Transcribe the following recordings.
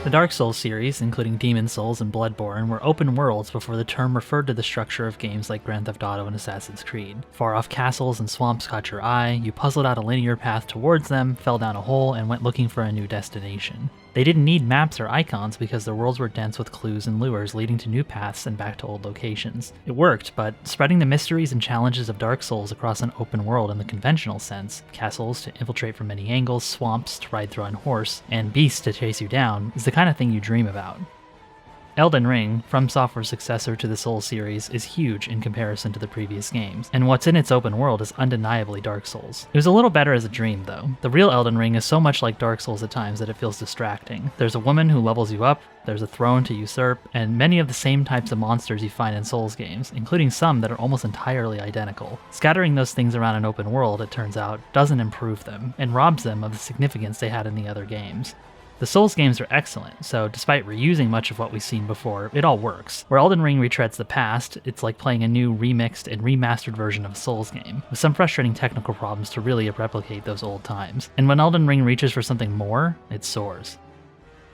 The Dark Souls series, including Demon Souls and Bloodborne, were open worlds before the term referred to the structure of games like Grand Theft Auto and Assassin's Creed. Far-off castles and swamps caught your eye, you puzzled out a linear path towards them, fell down a hole, and went looking for a new destination. They didn't need maps or icons because their worlds were dense with clues and lures leading to new paths and back to old locations. It worked, but spreading the mysteries and challenges of Dark Souls across an open world in the conventional sense, castles to infiltrate from many angles, swamps to ride through on horse, and beasts to chase you down, is the kind of thing you dream about. Elden Ring, From Software's successor to the Souls series, is huge in comparison to the previous games, and what's in its open world is undeniably Dark Souls. It was a little better as a dream, though. The real Elden Ring is so much like Dark Souls at times that it feels distracting. There's a woman who levels you up, there's a throne to usurp, and many of the same types of monsters you find in Souls games, including some that are almost entirely identical. Scattering those things around an open world, it turns out, doesn't improve them, and robs them of the significance they had in the other games. The Souls games are excellent, so despite reusing much of what we've seen before, it all works. Where Elden Ring retreads the past, it's like playing a new remixed and remastered version of a Souls game, with some frustrating technical problems to really replicate those old times. And when Elden Ring reaches for something more, it soars.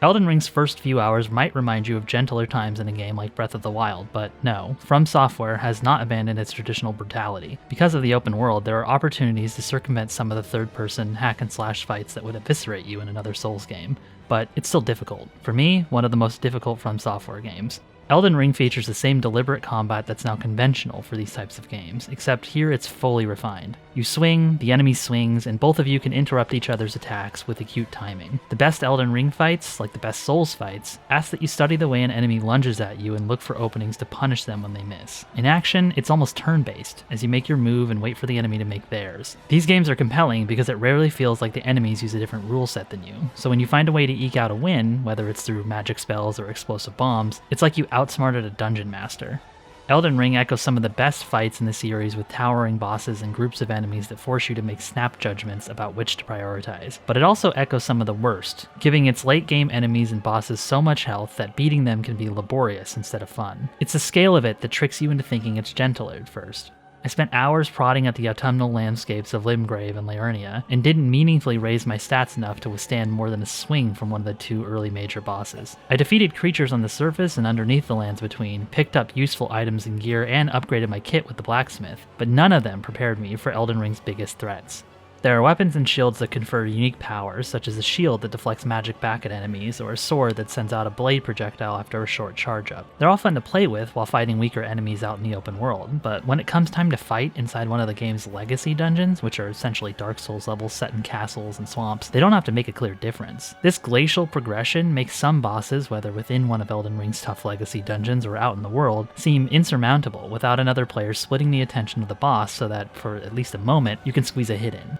Elden Ring's first few hours might remind you of gentler times in a game like Breath of the Wild, but no, From Software has not abandoned its traditional brutality. Because of the open world, there are opportunities to circumvent some of the third-person hack-and-slash fights that would eviscerate you in another Souls game, but it's still difficult. For me, one of the most difficult From Software games. Elden Ring features the same deliberate combat that's now conventional for these types of games, except here it's fully refined. You swing, the enemy swings, and both of you can interrupt each other's attacks with acute timing. The best Elden Ring fights, like the best Souls fights, ask that you study the way an enemy lunges at you and look for openings to punish them when they miss. In action, it's almost turn-based, as you make your move and wait for the enemy to make theirs. These games are compelling because it rarely feels like the enemies use a different rule set than you, so when you find a way to eke out a win, whether it's through magic spells or explosive bombs, it's like you outsmarted a dungeon master. Elden Ring echoes some of the best fights in the series with towering bosses and groups of enemies that force you to make snap judgments about which to prioritize. But it also echoes some of the worst, giving its late game enemies and bosses so much health that beating them can be laborious instead of fun. It's the scale of it that tricks you into thinking it's gentler at first. I spent hours prodding at the autumnal landscapes of Limgrave and Liurnia, and didn't meaningfully raise my stats enough to withstand more than a swing from one of the two early major bosses. I defeated creatures on the surface and underneath the lands between, picked up useful items and gear, and upgraded my kit with the blacksmith, but none of them prepared me for Elden Ring's biggest threats. There are weapons and shields that confer unique powers, such as a shield that deflects magic back at enemies, or a sword that sends out a blade projectile after a short charge up. They're all fun to play with while fighting weaker enemies out in the open world, but when it comes time to fight inside one of the game's legacy dungeons, which are essentially Dark Souls levels set in castles and swamps, they don't have to make a clear difference. This glacial progression makes some bosses, whether within one of Elden Ring's tough legacy dungeons or out in the world, seem insurmountable without another player splitting the attention of the boss so that, for at least a moment, you can squeeze a hit in.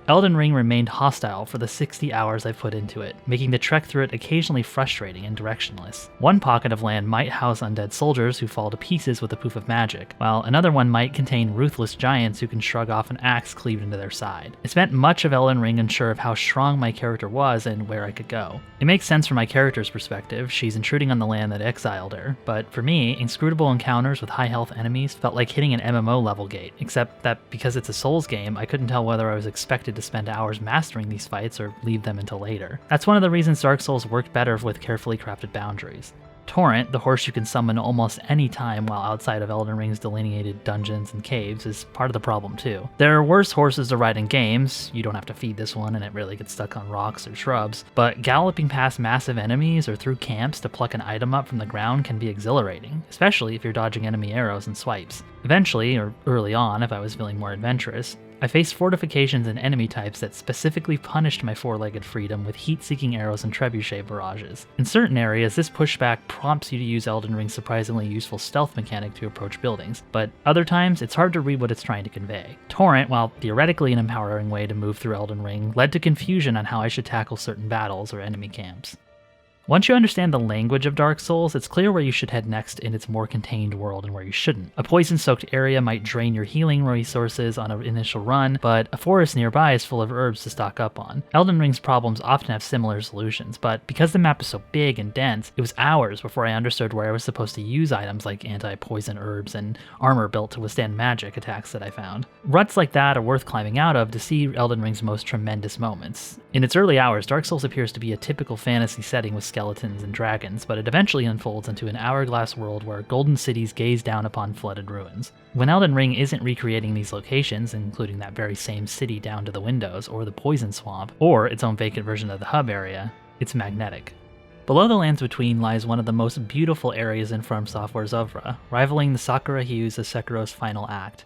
Elden Ring remained hostile for the 60 hours I've put into it, making the trek through it occasionally frustrating and directionless. One pocket of land might house undead soldiers who fall to pieces with a poof of magic, while another one might contain ruthless giants who can shrug off an axe cleaved into their side. I spent much of Elden Ring unsure of how strong my character was and where I could go. It makes sense from my character's perspective, she's intruding on the land that exiled her, but for me, inscrutable encounters with high health enemies felt like hitting an MMO level gate, except that because it's a Souls game, I couldn't tell whether I was expected to spend hours mastering these fights or leave them until later. That's one of the reasons Dark Souls worked better with carefully crafted boundaries. Torrent, the horse you can summon almost any time while outside of Elden Ring's delineated dungeons and caves, is part of the problem too. There are worse horses to ride in games, you don't have to feed this one and it really gets stuck on rocks or shrubs, but galloping past massive enemies or through camps to pluck an item up from the ground can be exhilarating, especially if you're dodging enemy arrows and swipes. Eventually, or early on if I was feeling more adventurous, I faced fortifications and enemy types that specifically punished my four-legged freedom with heat-seeking arrows and trebuchet barrages. In certain areas, this pushback prompts you to use Elden Ring's surprisingly useful stealth mechanic to approach buildings, but other times it's hard to read what it's trying to convey. Torrent, while theoretically an empowering way to move through Elden Ring, led to confusion on how I should tackle certain battles or enemy camps. Once you understand the language of Dark Souls, it's clear where you should head next in its more contained world and where you shouldn't. A poison-soaked area might drain your healing resources on an initial run, but a forest nearby is full of herbs to stock up on. Elden Ring's problems often have similar solutions, but because the map is so big and dense, it was hours before I understood where I was supposed to use items like anti-poison herbs and armor built to withstand magic attacks that I found. Ruts like that are worth climbing out of to see Elden Ring's most tremendous moments. In its early hours, Dark Souls appears to be a typical fantasy setting with skeletons and dragons, but it eventually unfolds into an hourglass world where golden cities gaze down upon flooded ruins. When Elden Ring isn't recreating these locations, including that very same city down to the windows, or the poison swamp, or its own vacant version of the hub area, it's magnetic. Below the Lands Between lies one of the most beautiful areas in From Software's oeuvre, rivaling the sakura hues of Sekiro's final act.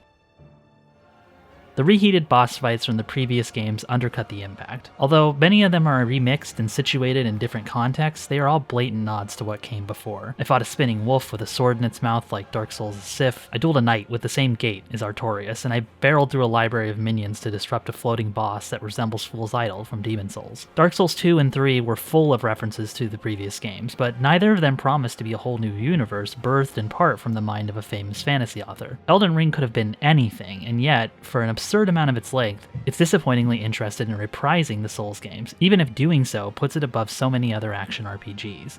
The reheated boss fights from the previous games undercut the impact. Although many of them are remixed and situated in different contexts, they are all blatant nods to what came before. I fought a spinning wolf with a sword in its mouth like Dark Souls' Sif, I dueled a knight with the same gait as Artorias, and I barreled through a library of minions to disrupt a floating boss that resembles Fool's Idol from Demon Souls. Dark Souls 2 and 3 were full of references to the previous games, but neither of them promised to be a whole new universe birthed in part from the mind of a famous fantasy author. Elden Ring could have been anything, and yet, for an absurd amount of its length, it's disappointingly interested in reprising the Souls games, even if doing so puts it above so many other action RPGs.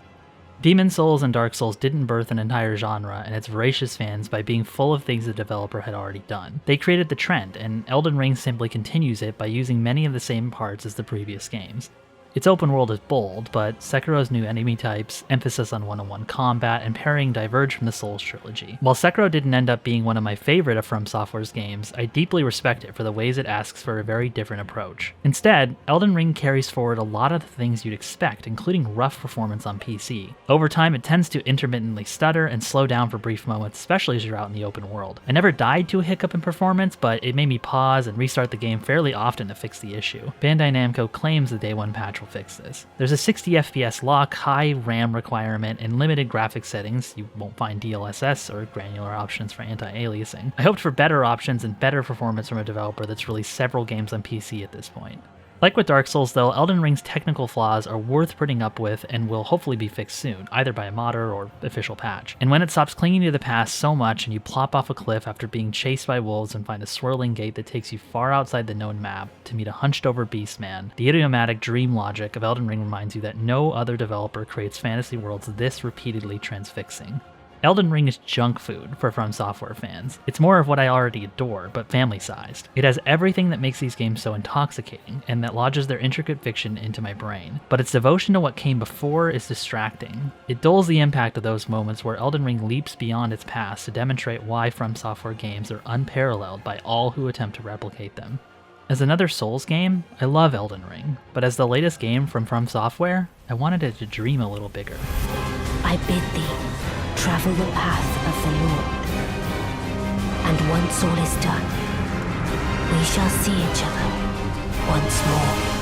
Demon Souls and Dark Souls didn't birth an entire genre and its voracious fans by being full of things the developer had already done. They created the trend, and Elden Ring simply continues it by using many of the same parts as the previous games. Its open world is bold, but Sekiro's new enemy types, emphasis on one-on-one combat, and parrying diverge from the Souls trilogy. While Sekiro didn't end up being one of my favorite of From Software's games, I deeply respect it for the ways it asks for a very different approach. Instead, Elden Ring carries forward a lot of the things you'd expect, including rough performance on PC. Over time, it tends to intermittently stutter and slow down for brief moments, especially as you're out in the open world. I never died to a hiccup in performance, but it made me pause and restart the game fairly often to fix the issue. Bandai Namco claims the day one patch will fix this. There's a 60 FPS lock, high RAM requirement, and limited graphics settings. You won't find DLSS or granular options for anti-aliasing. I hoped for better options and better performance from a developer that's released several games on PC at this point. Like with Dark Souls though, Elden Ring's technical flaws are worth putting up with and will hopefully be fixed soon, either by a modder or official patch. And when it stops clinging to the past so much and you plop off a cliff after being chased by wolves and find a swirling gate that takes you far outside the known map to meet a hunched over beast man, the idiomatic dream logic of Elden Ring reminds you that no other developer creates fantasy worlds this repeatedly transfixing. Elden Ring is junk food for From Software fans. It's more of what I already adore, but family-sized. It has everything that makes these games so intoxicating, and that lodges their intricate fiction into my brain. But its devotion to what came before is distracting. It dulls the impact of those moments where Elden Ring leaps beyond its past to demonstrate why From Software games are unparalleled by all who attempt to replicate them. As another Souls game, I love Elden Ring, but as the latest game from Software, I wanted it to dream a little bigger. I bid thee travel the path of the Lord, and once all is done, we shall see each other once more.